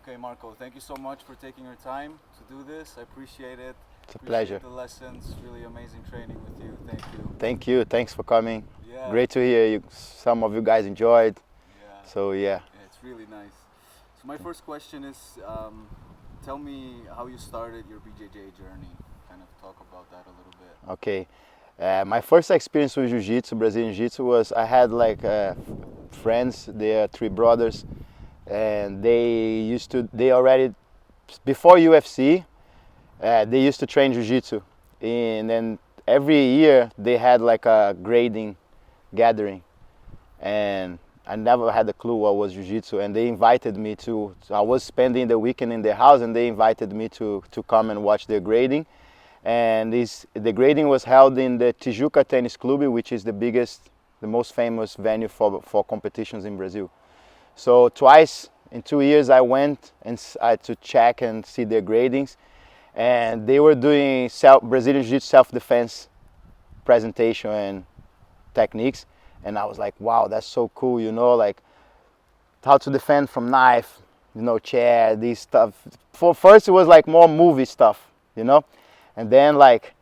Okay, Marco, thank you so much for taking your time to do this. I appreciate it. It's a Appreciate pleasure. the lessons. Really amazing training with you. Thank you. Thank you. Thanks for coming. Yeah, Great to hear you. Some of you guys enjoyed. yeah, So yeah. yeah, it's really nice. So my first question is, tell me how you started your BJJ journey. Kind of talk about that a little bit. Okay. My first experience with Jiu-Jitsu, Brazilian Jiu-Jitsu, was I had like friends. They are three brothers, and they already before UFC. They used to train Jiu-Jitsu, and then every year they had like a grading gathering, and I never had a clue what was Jiu-Jitsu, and they invited me to. So I was spending the weekend in their house, and they invited me to come and watch their grading. And the grading was held in the Tijuca Tennis Club, which is the biggest, the most famous venue for competitions in Brazil. So twice in 2 years I went and to check and see their gradings, and they were doing Brazilian Jiu-Jitsu self-defense presentation and techniques, and I was like, wow, that's so cool, like how to defend from knife, chair, these stuff. For first it was like more movie stuff, and then like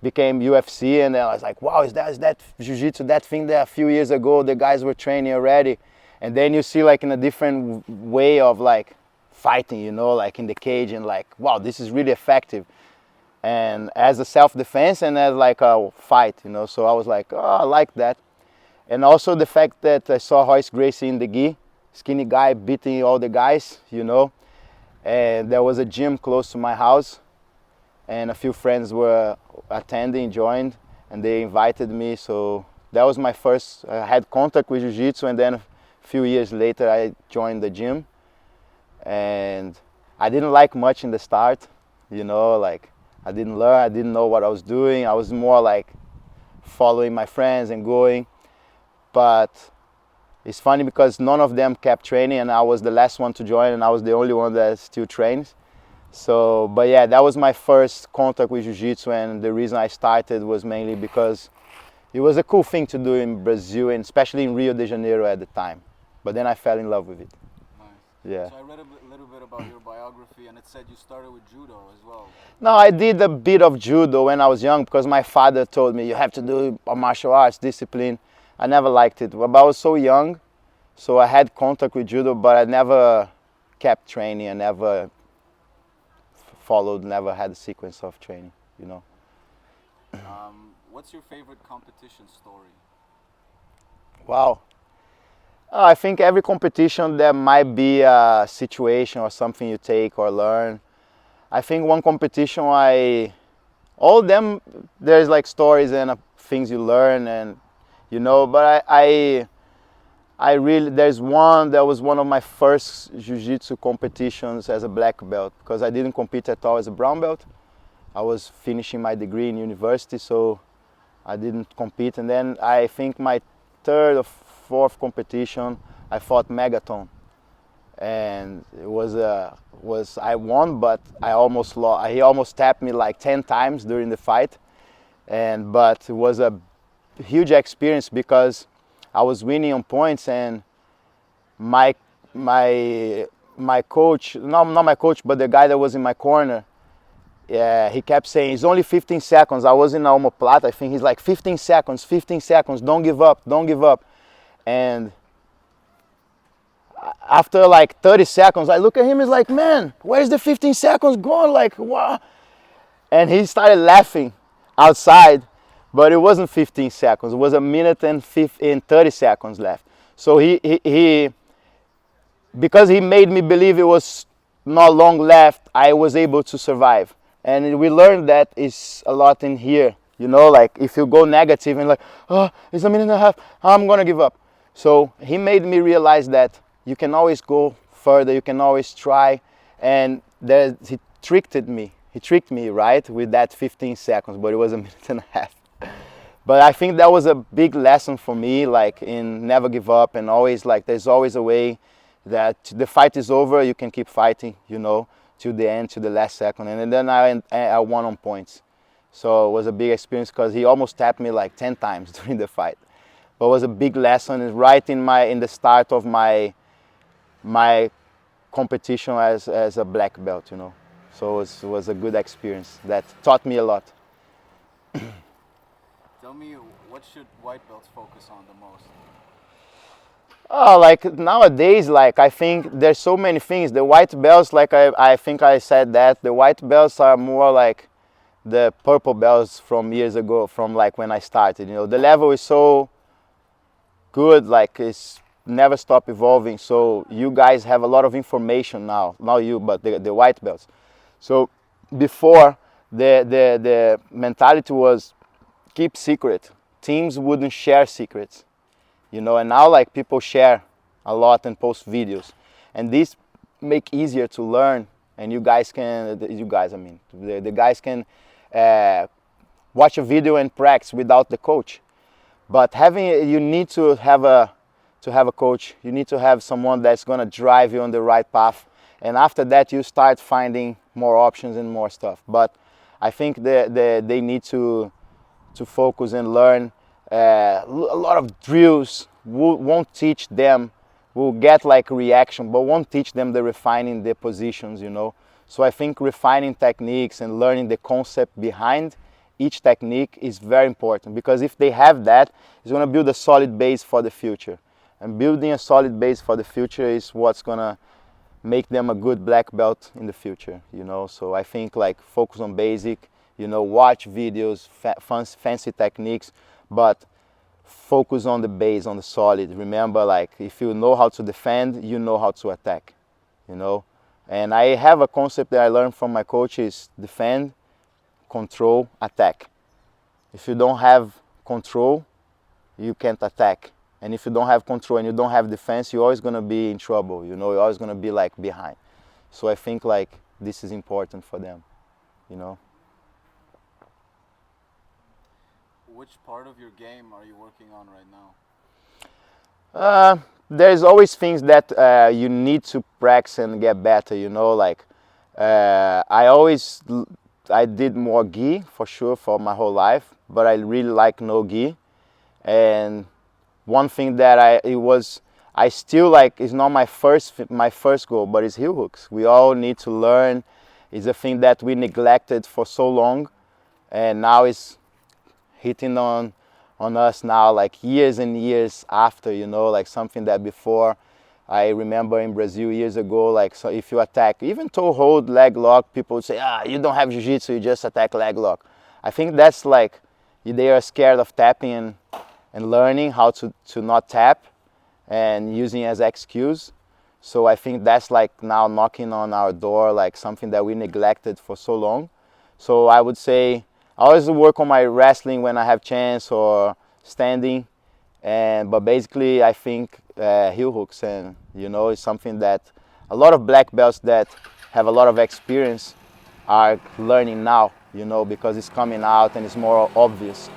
became UFC, and then I was like, wow, is that Jiu-Jitsu, that thing that a few years ago the guys were training already? And then you see like in a different way of like fighting, like in the cage, and like, wow, this is really effective. And as a self-defense and as like a fight, so I was like, oh, I like that. And also the fact that I saw Royce Gracie in the gi, skinny guy beating all the guys, and there was a gym close to my house, and a few friends were attending, joined, and they invited me. So that was my first, I had contact with Jiu-Jitsu, and then a few years later I joined the gym. And I didn't like much in the start, like I didn't learn, I didn't know what I was doing. I was more like following my friends and going. But it's funny because none of them kept training, and I was the last one to join, and I was the only one that still trains. So, but yeah, that was my first contact with Jiu-Jitsu, and the reason I started was mainly because it was a cool thing to do in Brazil, and especially in Rio de Janeiro at the time. But then I fell in love with it. Nice. Yeah. So I read a little bit about your biography, and it said you started with judo as well. No, I did a bit of judo when I was young because my father told me you have to do a martial arts discipline. I never liked it, but I was so young, so I had contact with judo, but I never kept training. I never followed, never had a sequence of training, What's your favorite competition story? Wow. I think every competition there might be a situation or something you take or learn. I think one competition all of them, there's like stories and things you learn, and but I really, there's one that was one of my first Jiu-Jitsu competitions as a black belt, because I didn't compete at all as a brown belt. I was finishing my degree in university, so I didn't compete. And then I think my third or fourth competition, I fought Megaton, and it was I won, but I almost lost. He almost tapped me like 10 times during the fight, but it was a huge experience because I was winning on points, and my coach, not my coach, but the guy that was in my corner, yeah, he kept saying, it's only 15 seconds. I was in a omoplata, I think he's like, 15 seconds, don't give up, don't give up. And after like 30 seconds, I look at him, he's like, man, where's the 15 seconds gone? Like, what? And he started laughing outside, but it wasn't 15 seconds. It was a minute and 30 seconds left. So he because he made me believe it was not long left, I was able to survive. And we learned that is a lot in here, like if you go negative and like, oh, it's a minute and a half, I'm gonna give up. So he made me realize that you can always go further, you can always try. And he tricked me, right, with that 15 seconds, but it was a minute and a half. But I think that was a big lesson for me, like in never give up, and always like there's always a way that the fight is over, you can keep fighting, to the end, to the last second. And then I won on points. So it was a big experience because he almost tapped me like 10 times during the fight. But it was a big lesson. It's right in the start of my competition as a black belt, you know. So it was a good experience that taught me a lot. Tell me, what should white belts focus on the most? Oh, like nowadays, like I think there's so many things. The white belts, like I think I said that the white belts are more like the purple belts from years ago, from like when I started. You know, the level is so good, like it's never stop evolving. So you guys have a lot of information now, not you, but the white belts. So before the mentality was keep secret. Teams wouldn't share secrets, you know, and now like people share a lot and post videos, and this make easier to learn. And you guys can, I mean, the guys can watch a video and practice without the coach. But you need to have a coach. You need to have someone that's gonna drive you on the right path, and after that you start finding more options and more stuff. But I think they need to focus and learn a lot of drills. Won't teach them, will get like reaction, but won't teach them the refining the positions, you know. So I think refining techniques and learning the concept behind each technique is very important, because if they have that, it's going to build a solid base for the future. And building a solid base for the future is what's going to make them a good black belt in the future, you know. So I think like focus on basic, you know, watch videos, fancy techniques, but focus on the base, on the solid. Remember, like if you know how to defend, you know how to attack, you know. And I have a concept that I learned from my coach is defend, control, attack. If you don't have control, you can't attack. And if you don't have control and you don't have defense, you're always going to be in trouble, you know, you're always going to be like behind. So I think like this is important for them, you know. Which part of your game are you working on right now? There's always things that you need to practice and get better, you know, like I did more gi for sure for my whole life, but I really like no gi. And one thing that I still like, is not my first goal, but it's heel hooks. We all need to learn. It's a thing that we neglected for so long, and now it's hitting on us now, like years and years after, you know, like something that before, I remember in Brazil years ago, like, so if you attack, even toe hold, leg lock, people would say, you don't have jiu-jitsu, you just attack leg lock. I think that's like, they are scared of tapping and learning how to not tap and using as excuse. So I think that's like now knocking on our door, like something that we neglected for so long. So I would say, I always work on my wrestling when I have chance, or standing, but basically I think heel hooks, and you know, it's something that a lot of black belts that have a lot of experience are learning now, you know, because it's coming out and it's more obvious.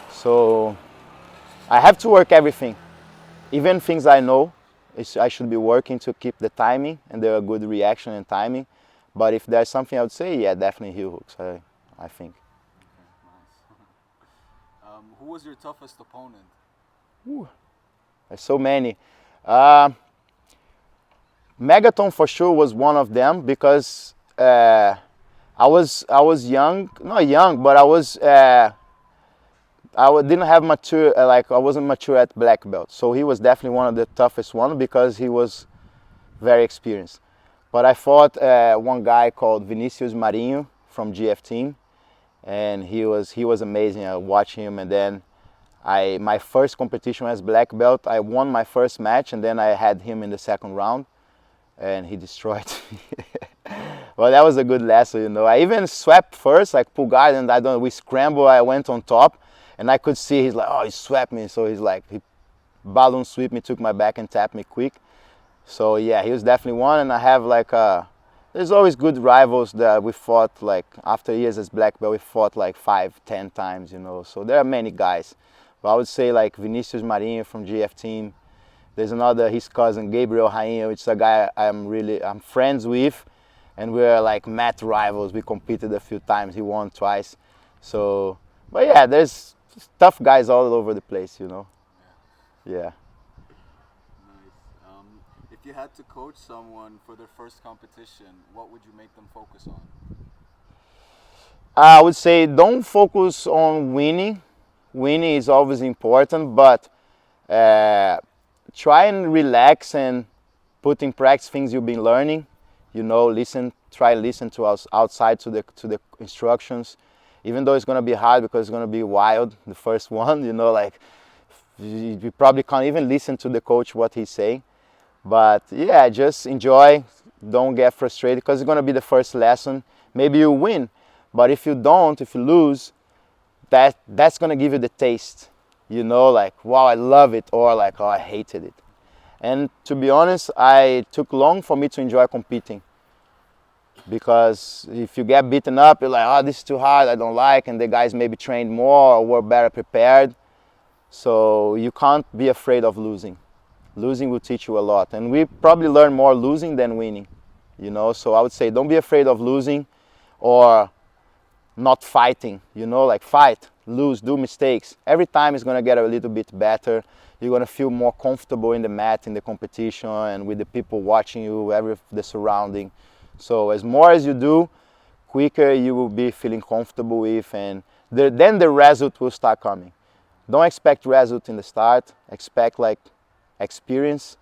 So I have to work everything, even things I know I should be working to keep the timing and the good reaction and timing. But if there's something I would say, yeah, definitely heel hooks, I think. Who was your toughest opponent? Ooh, there's so many. Megaton for sure was one of them, because I was young, not young, but didn't have mature, like I wasn't mature at black belt. So he was definitely one of the toughest one, because he was very experienced. But I fought one guy called Vinicius Marinho from GF team, and he was amazing. I watched him, and then my first competition as black belt, I won my first match, and then I had him in the second round, and he destroyed me. Well, that was a good lesson, you know. I even swept first, like pull guard, and we scramble. I went on top, and I could see he's like, oh, he swept me. So he balloon sweep me, took my back and tapped me quick. So yeah, he was definitely one. And I have like there's always good rivals that we fought, like after years as black belt, we fought like 5-10 times, you know. So there are many guys. But I would say like Vinicius Marinho from GF team. There's another, his cousin Gabriel Rainho, which is a guy I'm friends with, and we're like mat rivals. We competed a few times. He won twice. So, but yeah, there's tough guys all over the place, you know. Yeah. Yeah. Nice. If you had to coach someone for their first competition, what would you make them focus on? I would say don't focus on winning. Winning is always important, but try and relax and put in practice things you've been learning. You know, try listen to us outside to the instructions, even though it's gonna be hard because it's gonna be wild the first one. You know, like you probably can't even listen to the coach what he's saying. But yeah, just enjoy. Don't get frustrated because it's gonna be the first lesson. Maybe you win, but if you don't, if you lose, that's gonna give you the taste. You know, like wow, I love it, or like oh, I hated it. And to be honest, it took long for me to enjoy competing. Because if you get beaten up, you're like, oh, this is too hard, I don't like, and the guys maybe trained more or were better prepared. So you can't be afraid of losing. Losing will teach you a lot. And we probably learn more losing than winning. You know, so I would say don't be afraid of losing or not fighting. You know, like fight, lose, do mistakes. Every time it's going to get a little bit better. You're going to feel more comfortable in the mat, in the competition, and with the people watching you, the surrounding. So as more as you do, quicker you will be feeling comfortable with, and then the result will start coming. Don't expect result in the start. Expect like experience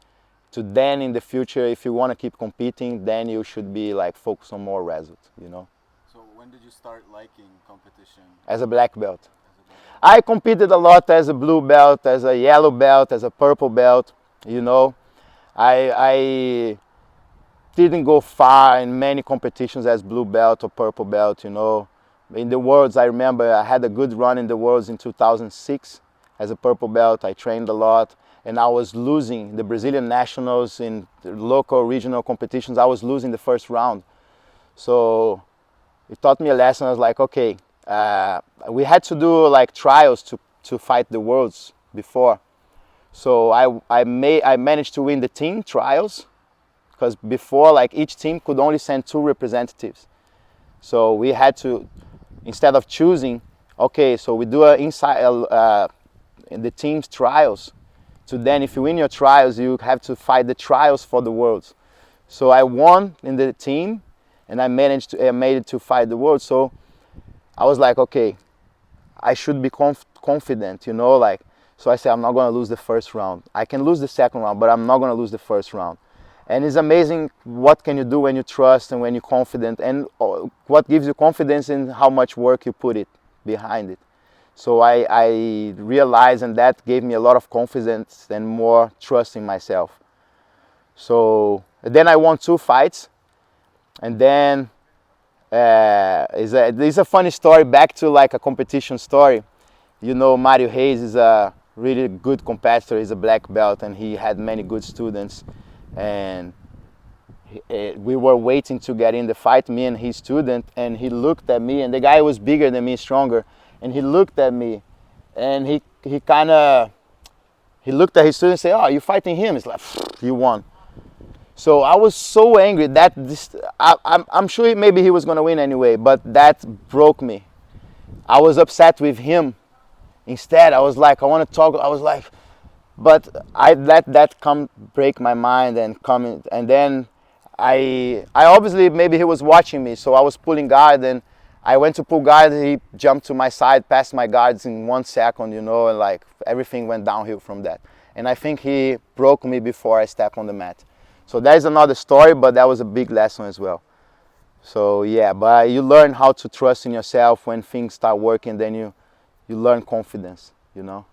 to then in the future, if you want to keep competing, then you should be like focused on more result, you know. So when did you start liking competition? As a black belt. I competed a lot as a blue belt, as a yellow belt, as a purple belt, you know. I didn't go far in many competitions as blue belt or purple belt, you know. In the Worlds, I remember I had a good run in the Worlds in 2006 as a purple belt. I trained a lot, and I was losing the Brazilian nationals in local, regional competitions. I was losing the first round. So it taught me a lesson. I was like, okay, we had to do like trials to fight the Worlds before. So I managed to win the team trials, because before, like, each team could only send 2 representatives. So we had to, instead of choosing, okay, so we do in the team's trials. So then if you win your trials, you have to fight the trials for the Worlds. So I won in the team, and I made it to fight the Worlds. So I was like, okay, I should be confident, you know, like, so I said, I'm not going to lose the first round. I can lose the second round, but I'm not going to lose the first round. And it's amazing what can you do when you trust and when you're confident, and what gives you confidence in how much work you put behind it. So I realized, and that gave me a lot of confidence and more trust in myself. So then I won 2 fights, and then it's a funny story, back to like a competition story. You know, Mario Reis is a really good competitor. He's a black belt, and he had many good students. And we were waiting to get in the fight, me and his student, and he looked at me, and the guy was bigger than me, stronger, and he looked at me, and he looked at his student and said, oh, you're fighting him? It's like, you won. So I was so angry that I'm sure maybe he was going to win anyway, but that broke me. I was upset with him. Instead, I was like, I want to talk. I was like, but I let that break my mind and then I obviously, maybe he was watching me, so I was pulling guard, and I went to pull guard, he jumped to my side, passed my guards in 1 second, you know, and like everything went downhill from that. And I think he broke me before I stepped on the mat. So that is another story, but that was a big lesson as well. So yeah, but you learn how to trust in yourself when things start working, then you learn confidence, you know.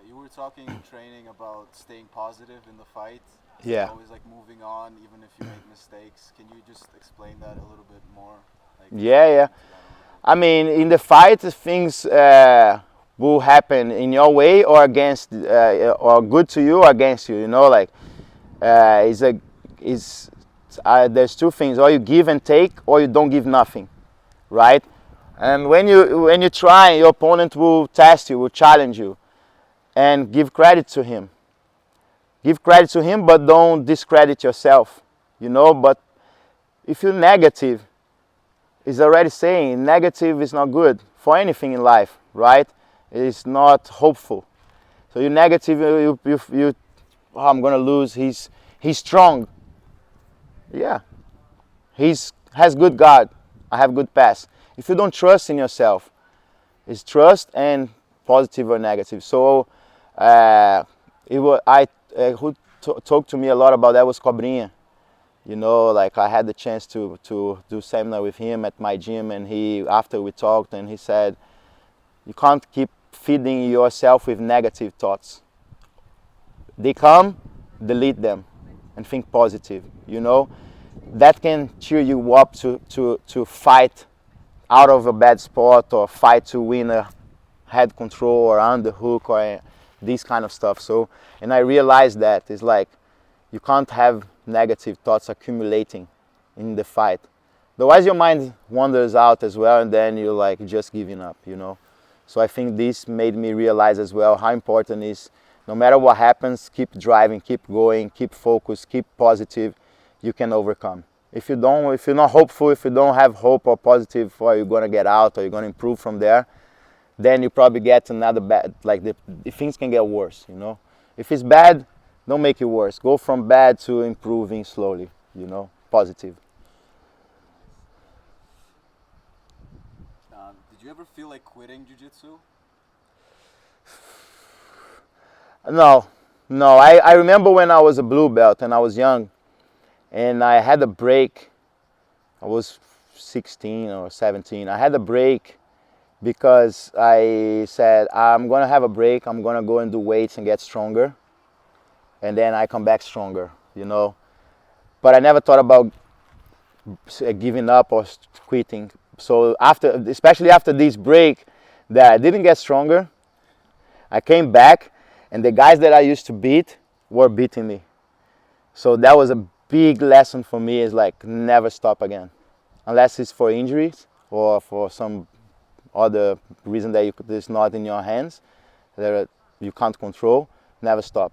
You were talking in training about staying positive in the fight. Yeah. Always like moving on, even if you make mistakes. Can you just explain that a little bit more? Like, yeah. I mean, in the fight, things will happen in your way or against, or good to you or against you. You know, like there's 2 things: or you give and take, or you don't give nothing, right? And when you try, your opponent will test you, will challenge you. And give credit to him. Give credit to him, but don't discredit yourself, you know. But if you're negative, it's already saying negative is not good for anything in life, right? It's not hopeful. So you're negative, oh, I'm gonna lose. He's strong. Yeah. Has good guard. I have good pass. If you don't trust in yourself, it's trust and positive or negative. So it was who talked to me a lot about that was Cobrinha. You know, like I had the chance to do seminar with him at my gym, and he after we talked, and he said, you can't keep feeding yourself with negative thoughts. They come, delete them, and think positive. You know, that can cheer you up to fight out of a bad spot or fight to win a head control or underhook or this kind of stuff. So, and I realized that it's like you can't have negative thoughts accumulating in the fight. Otherwise, your mind wanders out as well, and then you're like just giving up, you know. So I think this made me realize as well how important is no matter what happens, keep driving, keep going, keep focused, keep positive. You can overcome. If you're not hopeful, if you don't have hope or positive for you're gonna get out or you're gonna improve from there, then you probably get another bad. Like the things can get worse, you know. If it's bad, don't make it worse. Go from bad to improving slowly, you know, positive. Did you ever feel like quitting jiu-jitsu? No, no. I remember when I was a blue belt and I was young, and I had a break. I was 16 or 17. I had a break because I said, I'm gonna have a break. I'm gonna go and do weights and get stronger, and then I come back stronger, you know. But I never thought about giving up or quitting. So after, especially after this break, that I didn't get stronger, I came back, and the guys that I used to beat were beating me. So that was a big lesson for me, is like never stop again. Unless it's for injuries or for some other reason that it's not in your hands, that you can't control, never stop.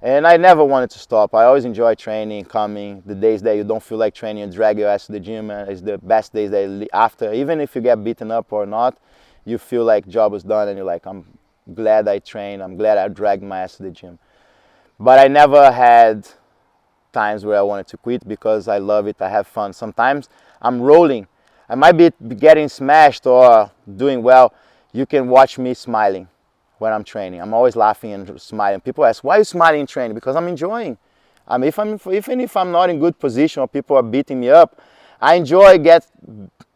And I never wanted to stop. I always enjoy training, coming. The days that you don't feel like training and drag your ass to the gym is the best days that after, even if you get beaten up or not, you feel like job was done and you're like, I'm glad I trained, I'm glad I dragged my ass to the gym. But I never had times where I wanted to quit because I love it, I have fun. Sometimes I'm rolling. I might be getting smashed or doing well. You can watch me smiling when I'm training. I'm always laughing and smiling. People ask, why are you smiling in training? Because I'm enjoying. I mean, even if I'm not in good position or people are beating me up, I enjoy get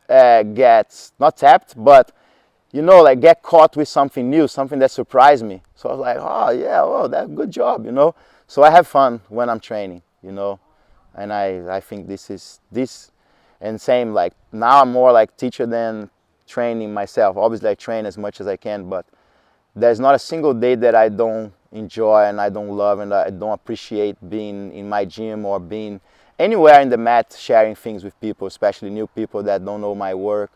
not tapped, but you know, like get caught with something new, something that surprised me. So I was like, oh yeah, oh, that good job, you know. So I have fun when I'm training, you know, and I think this is this, and same like now I'm more like teacher than training myself. Obviously I train as much as I can, but there's not a single day that I don't enjoy and I don't love and I don't appreciate being in my gym or being anywhere in the mat, sharing things with people, especially new people that don't know my work,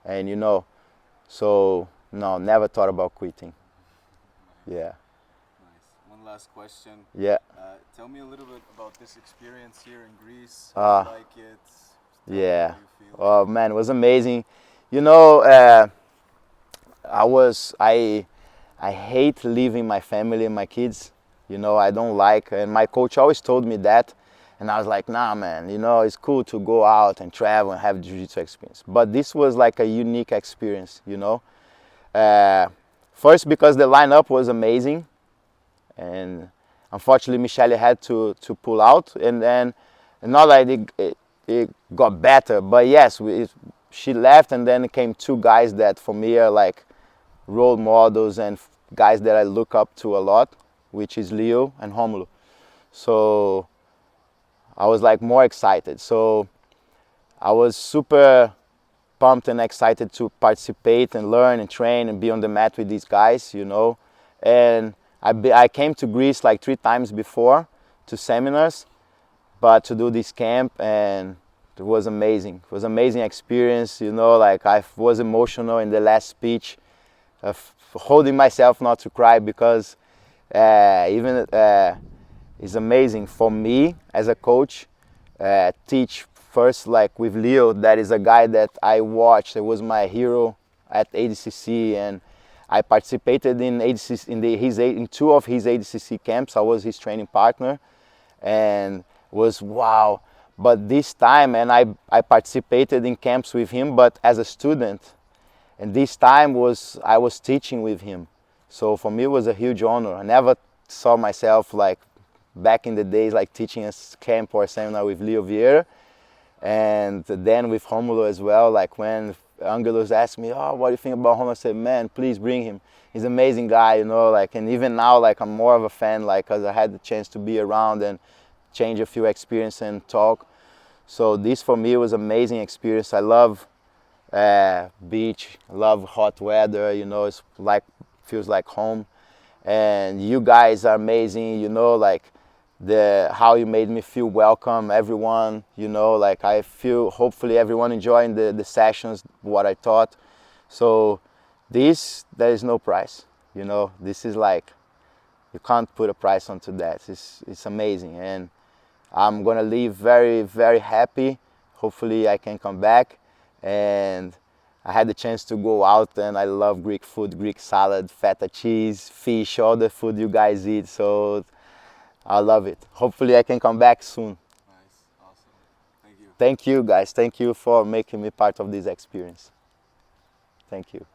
and you know. So no, never thought about quitting. Yeah. Nice. One last question. Yeah. Tell me a little bit about this experience here in Greece. Uh, How you like it? Tell me Yeah. how you feel. Oh man, it was amazing. You know, I hate leaving my family and my kids. You know, I don't like, and my coach always told me that. And I was like, nah, man, you know, it's cool to go out and travel and have jiu-jitsu experience. But this was like a unique experience, you know. First, because the lineup was amazing. And unfortunately, Michelle had to pull out. And then, not like it got better, but yes, she left, and then came two guys that for me are like role models and guys that I look up to a lot, which is Leo and Romulo. So I was like more excited. So I was super pumped and excited to participate and learn and train and be on the mat with these guys, you know. And I came to Greece like 3 times before to seminars, but to do this camp, and it was amazing. It was an amazing experience, you know, like I was emotional in the last speech, holding myself not to cry because it's amazing for me as a coach, teach first like with Leo, that is a guy that I watched, it was my hero at ADCC, and I participated in ADCC, in 2 of his ADCC camps. I was his training partner, and was wow. But this time, and I participated in camps with him, but as a student. And this time I was teaching with him. So for me it was a huge honor. I never saw myself like back in the days like teaching a camp or a seminar with Leo Vieira. And then with Romulo as well, like when Angelos asked me, oh, what do you think about Romulo? I said, man, please bring him. He's an amazing guy, you know, like, and even now, like, I'm more of a fan, like, cause I had the chance to be around and change a few experiences and talk. So this for me was amazing experience. I love beach, love hot weather, you know, it's like, feels like home. And you guys are amazing, you know, like, how you made me feel welcome, everyone, you know, like I feel hopefully everyone enjoying the sessions, what I taught. So there is no price, you know, this is like, you can't put a price onto that. It's amazing, and I'm gonna leave very, very happy. Hopefully I can come back, and I had the chance to go out, and I love Greek food, Greek salad, feta cheese, fish, all the food you guys eat, so I love it. Hopefully I can come back soon. Nice, awesome. Thank you. Thank you guys. Thank you for making me part of this experience. Thank you.